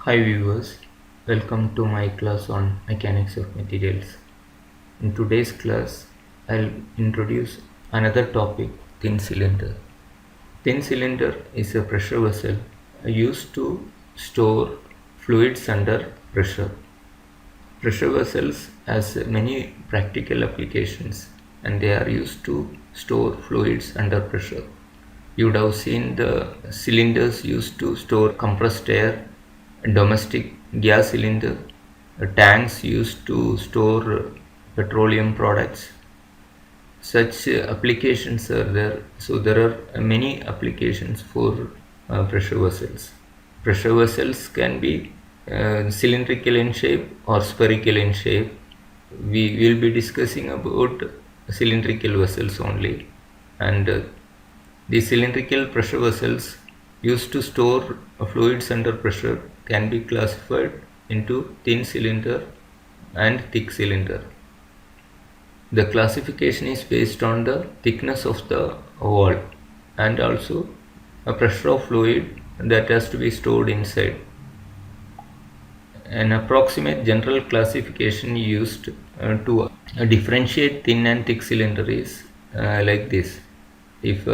Hi viewers, welcome to my class on mechanics of materials. In today's class, I'll introduce another topic, thin cylinder. Thin cylinder is a pressure vessel used to store fluids under pressure. Pressure vessels has many practical applications and they are used to store fluids under pressure. You would have seen the cylinders used to store compressed air, domestic gas cylinder, tanks used to store petroleum products. Such applications are there. So there are many applications for pressure vessels. Pressure vessels can be cylindrical in shape or spherical in shape. We will be discussing about cylindrical vessels only, and the cylindrical pressure vessels used to store fluids under pressure can be classified into thin cylinder and thick cylinder. The classification is based on the thickness of the wall and also a pressure of fluid that has to be stored inside. An approximate general classification used to differentiate thin and thick cylinder is like this. If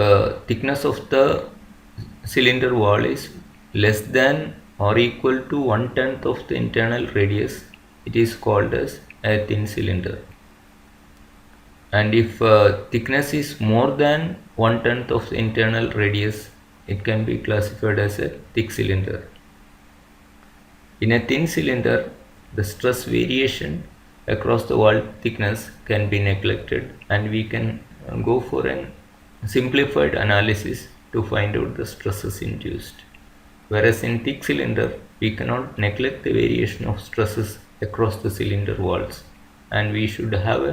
thickness of the cylinder wall is less than or equal to 1/10 of the internal radius, it is called as a thin cylinder. And if thickness is more than 1/10 of the internal radius, it can be classified as a thick cylinder. In a thin cylinder, the stress variation across the wall thickness can be neglected, and we can go for a simplified analysis to find out the stresses induced. Whereas in thick cylinder, we cannot neglect the variation of stresses across the cylinder walls, and we should have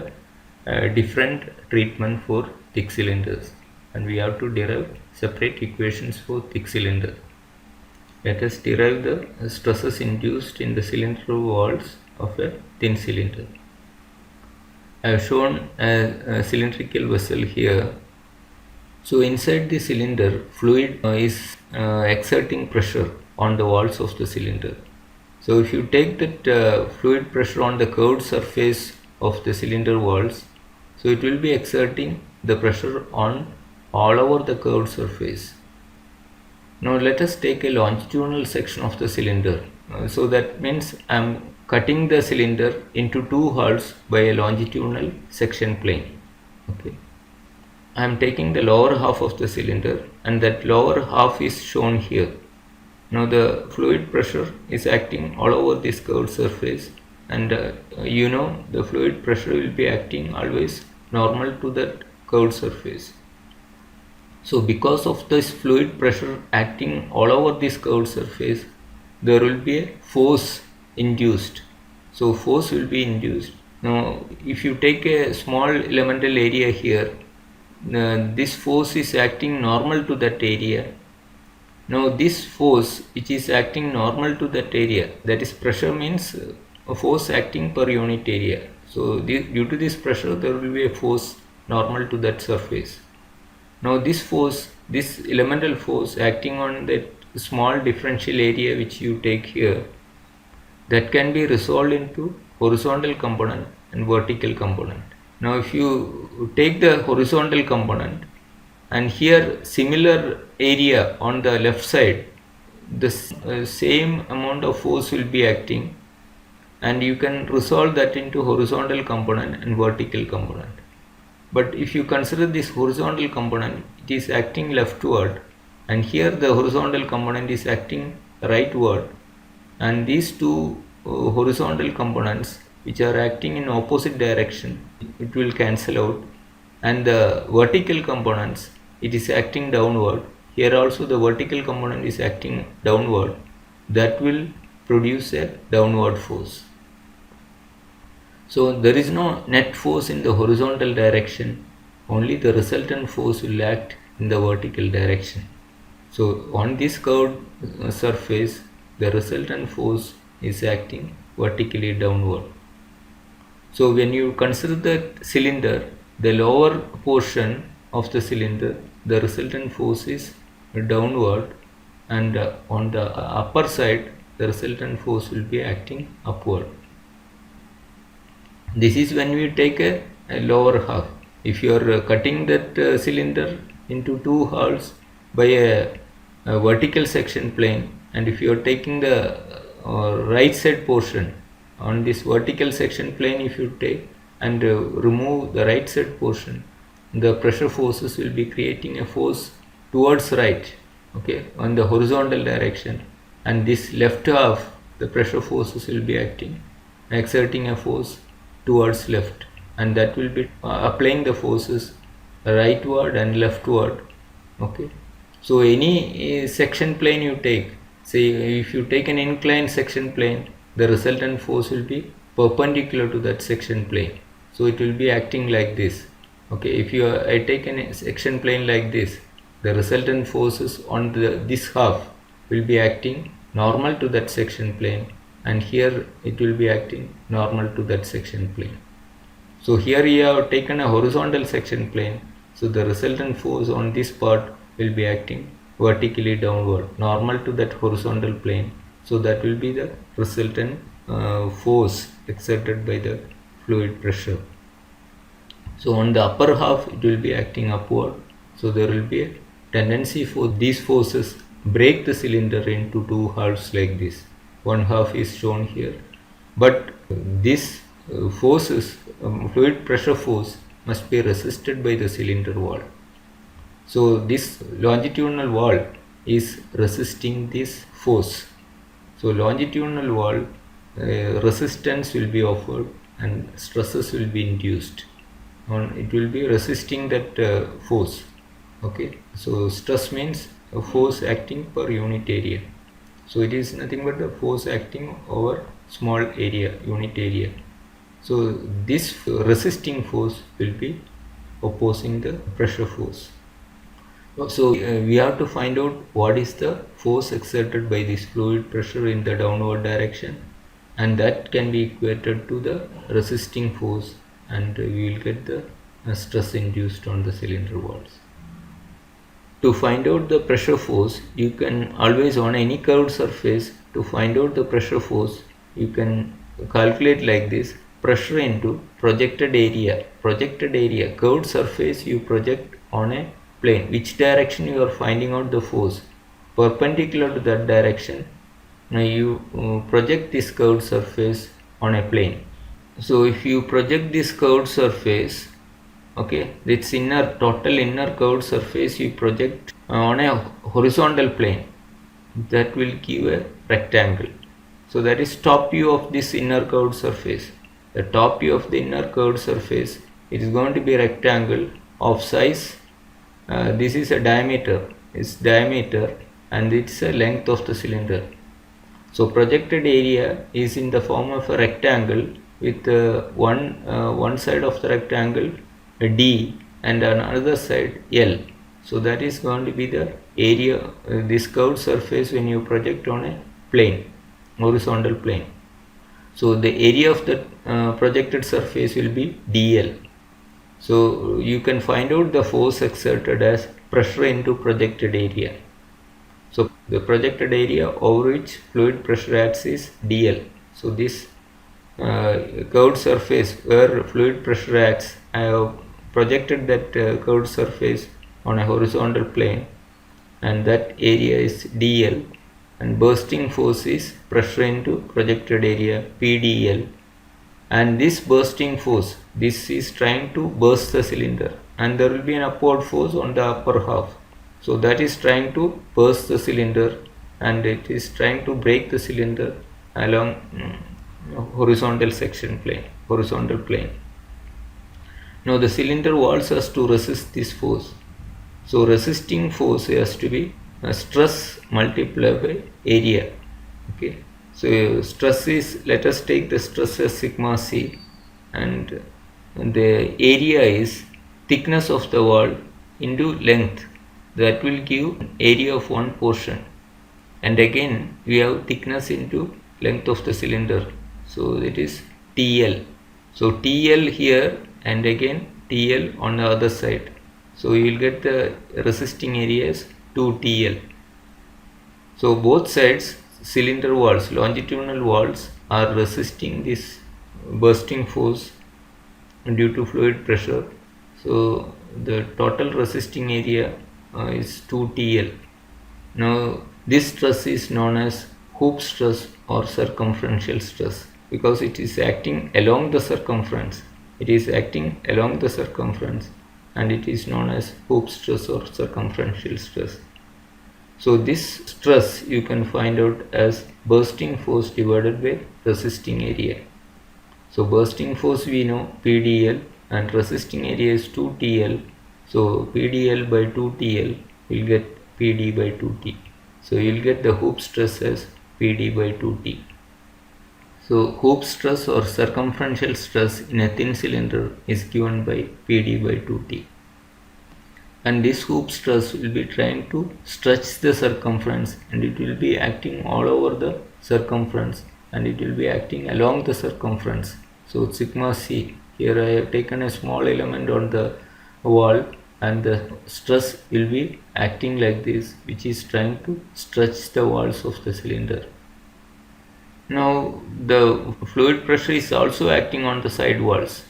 a different treatment for thick cylinders, and we have to derive separate equations for thick cylinder. Let us derive the stresses induced in the cylindrical walls of a thin cylinder. I have shown a cylindrical vessel here. So inside the cylinder, fluid is exerting pressure on the walls of the cylinder. So if you take that fluid pressure on the curved surface of the cylinder walls, so it will be exerting the pressure on all over the curved surface. Now let us take a longitudinal section of the cylinder. So that means I am cutting the cylinder into two halves by a longitudinal section plane. Okay. I am taking the lower half of the cylinder, and that lower half is shown here. Now the fluid pressure is acting all over this curved surface, and the fluid pressure will be acting always normal to that curved surface. So because of this fluid pressure acting all over this curved surface, there will be a force induced. So force will be induced. Now if you take a small elemental area here, this force is acting normal to that area. Now this force which is acting normal to that area, that is pressure means a force acting per unit area. So due to this pressure, there will be a force normal to that surface. Now this force, this elemental force acting on that small differential area which you take here, that can be resolved into horizontal component and vertical component. Now if you take the horizontal component, and here similar area on the left side, the same amount of force will be acting, and you can resolve that into horizontal component and vertical component. But if you consider this horizontal component, it is acting leftward, and here the horizontal component is acting rightward, and these two horizontal components which are acting in opposite direction, it will cancel out, and the vertical components, it is acting downward. Here also the vertical component is acting downward, that will produce a downward force. So there is no net force in the horizontal direction, only the resultant force will act in the vertical direction. So on this curved surface, the resultant force is acting vertically downward. So when you consider the cylinder, the lower portion of the cylinder, the resultant force is downward, and on the upper side, the resultant force will be acting upward. This is when we take a lower half. If you are cutting that cylinder into two halves by a vertical section plane, and if you are taking the right side portion on this vertical section plane, if you take and remove the right side portion, the pressure forces will be creating a force towards right, okay, on the horizontal direction, and this left half the pressure forces will be exerting a force towards left, and that will be applying the forces rightward and leftward. Okay, so any section plane you take, say if you take an inclined section plane, the resultant force will be perpendicular to that section plane, so it will be acting like this. Okay, if I take a section plane like this, the resultant forces on this half will be acting normal to that section plane, and here it will be acting normal to that section plane. So here you have taken a horizontal section plane, so the resultant force on this part will be acting vertically downward, normal to that horizontal plane, so that will be the resultant force exerted by the fluid pressure. So on the upper half it will be acting upward, so there will be a tendency for these forces break the cylinder into two halves like this. One half is shown here, but this forces, fluid pressure force must be resisted by the cylinder wall. So this longitudinal wall is resisting this force. So longitudinal wall resistance will be offered and stresses will be induced. It will be resisting that force. Okay, so stress means a force acting per unit area. So it is nothing but the force acting over small area, unit area. So this resisting force will be opposing the pressure force. So we have to find out what is the force exerted by this fluid pressure in the downward direction, and that can be equated to the resisting force, and we will get the stress induced on the cylinder walls. To find out the pressure force, you can always, on any curved surface, to find out the pressure force, you can calculate like this: pressure into projected area. Projected area, curved surface you project on a plane. Which direction you are finding out the force? Perpendicular to that direction. Now you project this curved surface on a plane. So if you project this curved surface, okay, this total inner curved surface you project on a horizontal plane, that will give a rectangle. So that is top view of this inner curved surface. The top view of the inner curved surface, it is going to be a rectangle of size, this is a diameter, and it's a length of the cylinder. So projected area is in the form of a rectangle with one side of the rectangle D and another side L. So that is going to be the area, this curved surface when you project on a plane, horizontal plane. So the area of the projected surface will be dl. So you can find out the force exerted as pressure into projected area. So the projected area over which fluid pressure acts is dl. So this curved surface where fluid pressure acts, I have projected that curved surface on a horizontal plane, and that area is dl, and bursting force is pressure into projected area PdL, and this bursting force, this is trying to burst the cylinder, and there will be an upward force on the upper half. So that is trying to burst the cylinder, and it is trying to break the cylinder along horizontal plane. Now the cylinder walls has to resist this force. So resisting force has to be stress multiplied by area. Okay. So stress is, let us take the stress as sigma c, and the area is thickness of the wall into length. That will give area of one portion, and again we have thickness into length of the cylinder, so it is TL. So TL here and again TL on the other side, so you will get the resisting area as 2TL. So both sides cylinder walls, longitudinal walls, are resisting this bursting force due to fluid pressure. So the total resisting area is 2TL. Now this stress is known as hoop stress or circumferential stress because it is acting along the circumference. It is acting along the circumference and it is known as hoop stress or circumferential stress. So this stress you can find out as bursting force divided by resisting area. So bursting force we know PDL and resisting area is 2TL. So PDL by 2TL will get PD by 2T. So you will get the hoop stress as PD by 2T. So hoop stress or circumferential stress in a thin cylinder is given by PD by 2T. And this hoop stress will be trying to stretch the circumference and it will be acting all over the circumference and it will be acting along the circumference. So sigma C, here I have taken a small element on the wall and the stress will be acting like this, which is trying to stretch the walls of the cylinder. Now the fluid pressure is also acting on the side walls.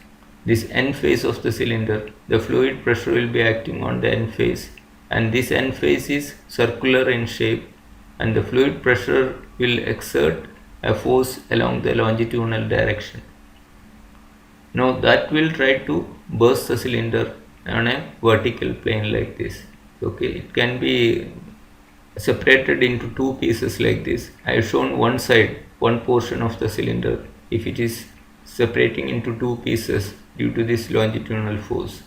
This end face of the cylinder, the fluid pressure will be acting on the end face and this end face is circular in shape and the fluid pressure will exert a force along the longitudinal direction. Now that will try to burst the cylinder on a vertical plane like this. Okay, it can be separated into two pieces like this. I have shown one side, one portion of the cylinder, if it is separating into two pieces due to this longitudinal force.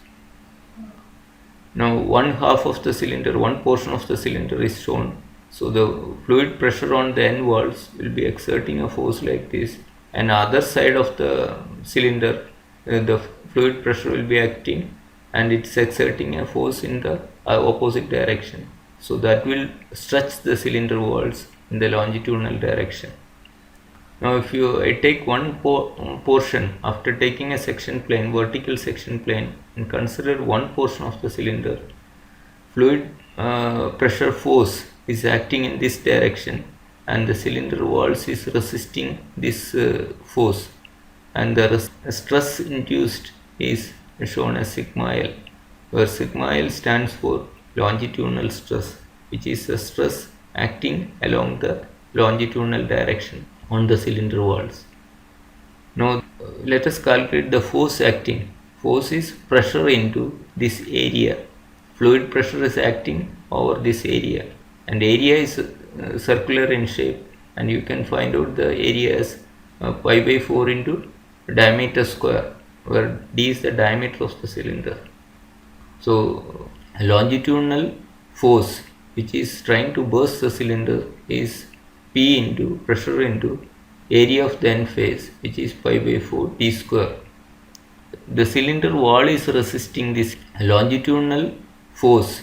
Now one half of the cylinder, one portion of the cylinder is shown. So the fluid pressure on the end walls will be exerting a force like this and other side of the cylinder the fluid pressure will be acting and it's exerting a force in the opposite direction. So that will stretch the cylinder walls in the longitudinal direction. Now if I take one portion after taking a section plane, vertical section plane, and consider one portion of the cylinder, fluid pressure force is acting in this direction and the cylinder walls is resisting this force and the stress induced is shown as sigma L, where sigma L stands for longitudinal stress, which is the stress acting along the longitudinal direction on the cylinder walls. Now let us calculate the force acting. Force is pressure into this area. Fluid pressure is acting over this area and area is circular in shape and you can find out the area as pi by 4 into diameter square, where d is the diameter of the cylinder. So longitudinal force which is trying to burst the cylinder is P into pressure into area of the end face, which is pi by 4 d square. The cylinder wall is resisting this longitudinal force.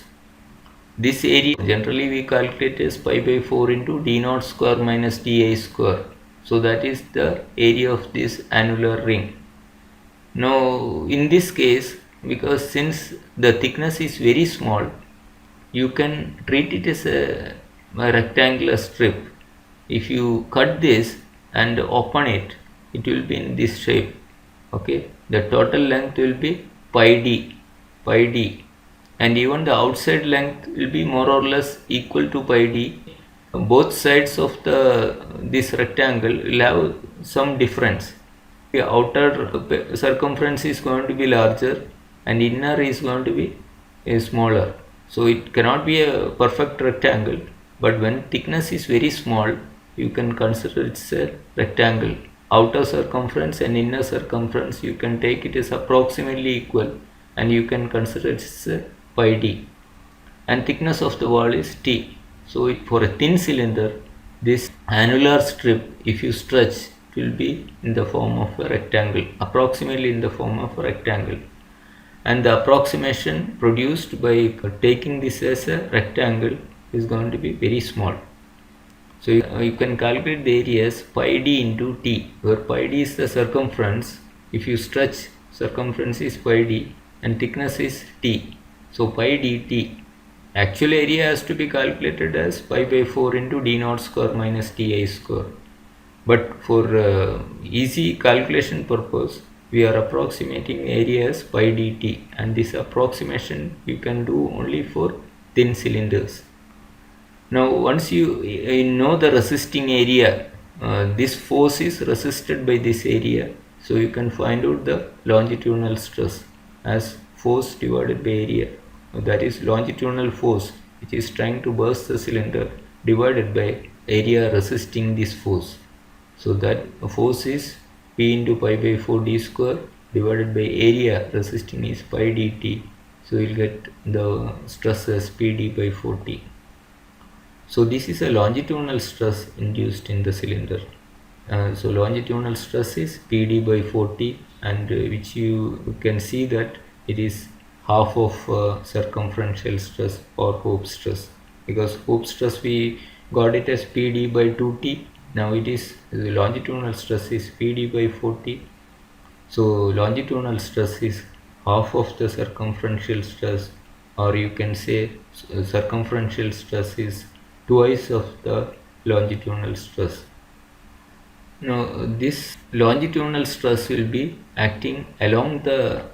This area generally we calculate as pi by 4 into d naught square minus di square. So that is the area of this annular ring. Now in this case, because since the thickness is very small, you can treat it as a rectangular strip. If you cut this and open it, it will be in this shape. Okay, the total length will be pi d, and even the outside length will be more or less equal to pi d. Both sides of this rectangle will have some difference. The outer circumference is going to be larger and inner is going to be smaller. So it cannot be a perfect rectangle, but when thickness is very small, you can consider it's a rectangle. Outer circumference and inner circumference, you can take it as approximately equal and you can consider it's a pi d. And thickness of the wall is T. So for a thin cylinder, this annular strip, if you stretch, it will be in the form of a rectangle, approximately in the form of a rectangle. And the approximation produced by taking this as a rectangle is going to be very small. So you can calculate the area as pi d into T, where pi d is the circumference. If you stretch, circumference is pi d and thickness is T. So pi dt Actual area has to be calculated as pi by 4 into d naught square minus ti square. But for easy calculation purpose, we are approximating area as pi dt, and this approximation you can do only for thin cylinders. Now once you know the resisting area, this force is resisted by this area, so you can find out the longitudinal stress as force divided by area. That is longitudinal force which is trying to burst the cylinder divided by area resisting this force. So that force is P into pi by 4 d square divided by area resisting is pi dt. So you will get the stress as Pd by 4t. So this is a longitudinal stress induced in the cylinder. So longitudinal stress is Pd by 4t, and which you can see that it is half of circumferential stress or hoop stress, because hoop stress we got it as Pd by 2t. Now it is the longitudinal stress is Pd by 4t. So longitudinal stress is half of the circumferential stress, or you can say circumferential stress is twice of the longitudinal stress. Now this longitudinal stress will be acting along the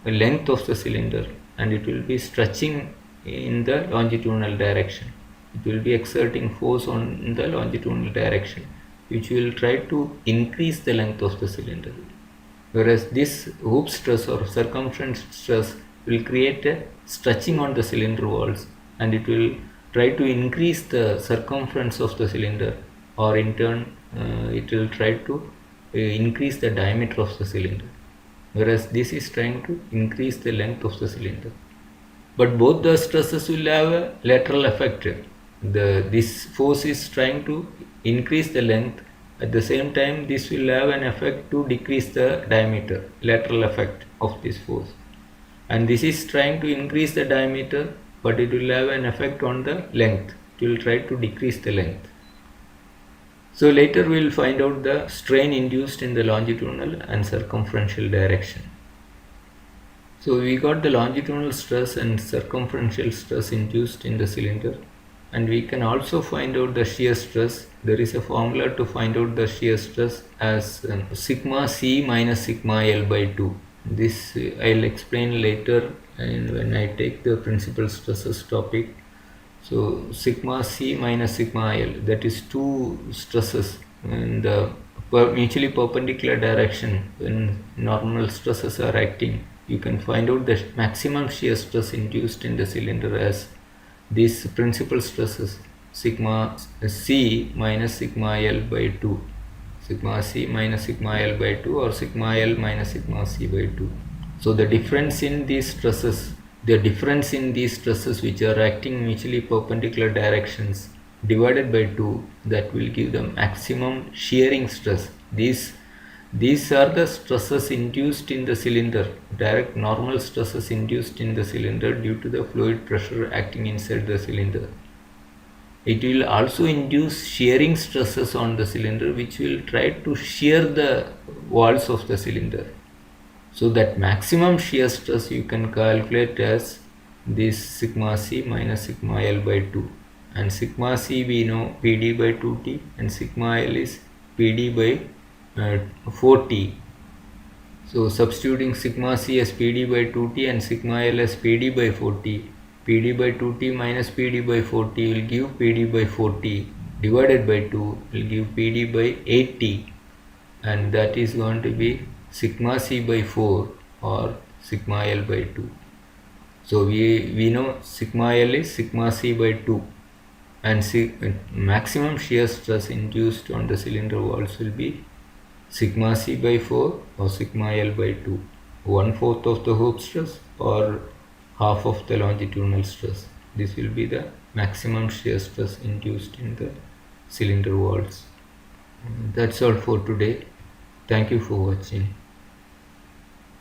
length of the cylinder, and it will be stretching in the longitudinal direction. It will be exerting force on the longitudinal direction, which will try to increase the length of the cylinder. Whereas this hoop stress or circumference stress will create a stretching on the cylinder walls, and it will try to increase the circumference of the cylinder, or in turn it will try to increase the diameter of the cylinder, whereas this is trying to increase the length of the cylinder. But both the stresses will have a lateral effect. This force is trying to increase the length. At the same time, this will have an effect to decrease the diameter, lateral effect of this force. And this is trying to increase the diameter, but it will have an effect on the length. It will try to decrease the length. So later we will find out the strain induced in the longitudinal and circumferential direction. So we got the longitudinal stress and circumferential stress induced in the cylinder, and we can also find out the shear stress. There is a formula to find out the shear stress as sigma c minus sigma L by 2. This I'll explain later and when I take the principal stresses topic. So sigma c minus sigma L, that is two stresses in the mutually perpendicular direction. When normal stresses are acting, you can find out the maximum shear stress induced in the cylinder as these principal stresses sigma c minus sigma L by 2, sigma c minus sigma L by 2, or sigma L minus sigma c by 2. So the difference in these stresses which are acting mutually perpendicular directions divided by 2, that will give the maximum shearing stress. These are the stresses induced in the cylinder, direct normal stresses induced in the cylinder due to the fluid pressure acting inside the cylinder. It will also induce shearing stresses on the cylinder, which will try to shear the walls of the cylinder. So that maximum shear stress you can calculate as this sigma c minus sigma L by 2, and sigma c we know Pd by 2t, and sigma L is Pd by 4t. So substituting sigma c as Pd by 2t and sigma L as Pd by 4t, Pd by 2t minus Pd by 4t will give Pd by 4t divided by 2 will give Pd by 8t, and that is going to be sigma c by 4 or sigma L by 2. So we know sigma L is sigma c by 2, and maximum shear stress induced on the cylinder walls will be sigma c by 4 or sigma L by 2, 1/4 of the hoop stress or half of the longitudinal stress. This will be the maximum shear stress induced in the cylinder walls. That's all for today. Thank you for watching.